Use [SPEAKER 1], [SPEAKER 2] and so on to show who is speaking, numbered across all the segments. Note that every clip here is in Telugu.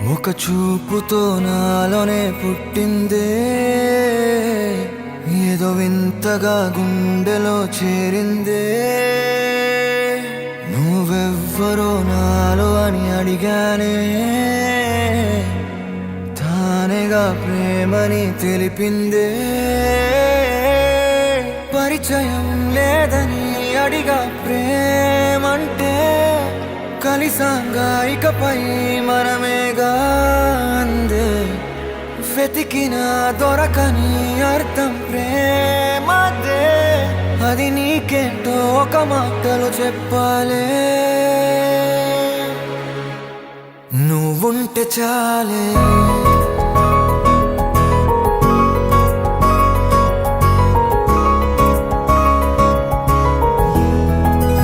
[SPEAKER 1] ఒక చూపుతో నాలోనే పుట్టిందే, ఏదో వింతగా గుండెలో చేరిందే. నువ్వెవ్వరో నాలో అని అడిగానే, తానేగా ప్రేమని తెలిపిందే. పరిచయం లేదని అడిగా ప్రేమంటే, కలిసాంగా ఇకపై మనమేగా అందే. వెతికినా దొరకని అర్థం ప్రేమదే, అది నీకేంటో ఒక మాటలో చెప్పాలే. నువ్వుంటే చాలే,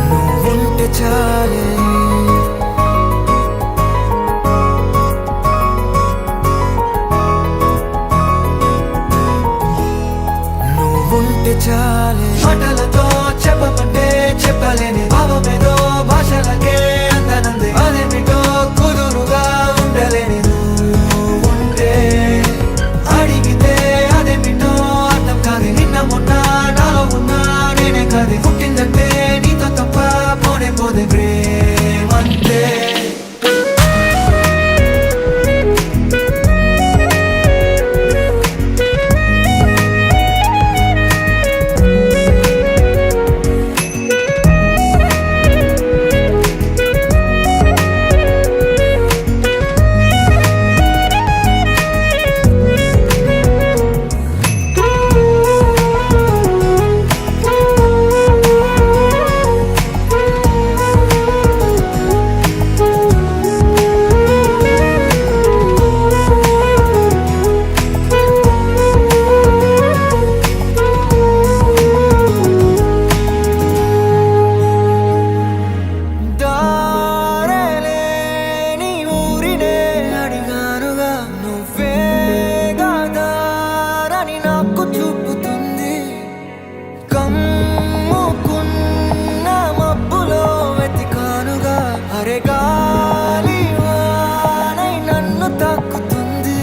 [SPEAKER 1] నువ్వుంటే చాలే, నువ్వుంటే చాలే. మాటలతో చెప్పమంటే చెప్పలేని భావమేదో భాషలకే అందనంది. అదేమిటో కుదురుగా ఉండలేని నువ్వుంటే, అడిగితే అదేమిటో అర్థం కాదు. నిన్న మొన్న నాలో ఉన్నా నేనే కాదు. పుట్టిందంటే నీతో తప్ప పోనే పోదే ప్రేమంతే.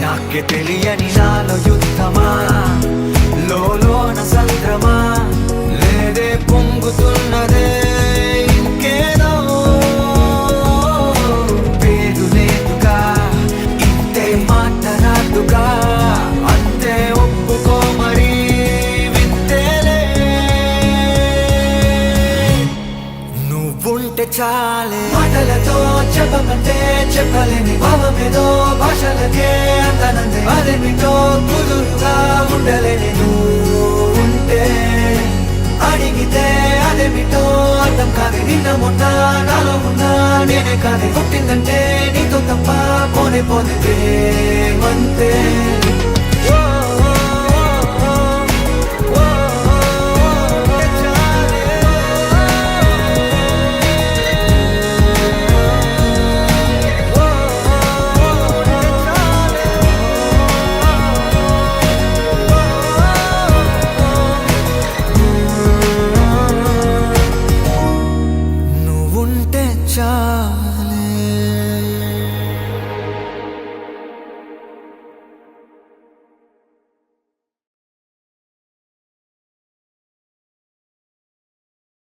[SPEAKER 1] నాకే తెలియని నాలో యుద్ధమా, లోన సంద్రమా, లేదే పొంగుతున్నదే ఇంకేదో. పేరు లేదుగా, ఇంతే మాట రాదుగా, అంతే ఒప్పుకో మరి వింతేలే. నువ్వుంటే చాలే, మాటలతో చెప్పమంటే చెప్పలేని భావమేదో భాషలకే అందనంది. అదేమిటో కుదురుగా ఉండలేని నువ్వుంటే, అడిగితే అదేమిటో అర్థం కాదు. నిన్న మొన్న నాలో ఉన్నా నేనే కాదు. పుట్టిందంటే నీతో తప్ప పోనే పోతే ప్రేమంతే.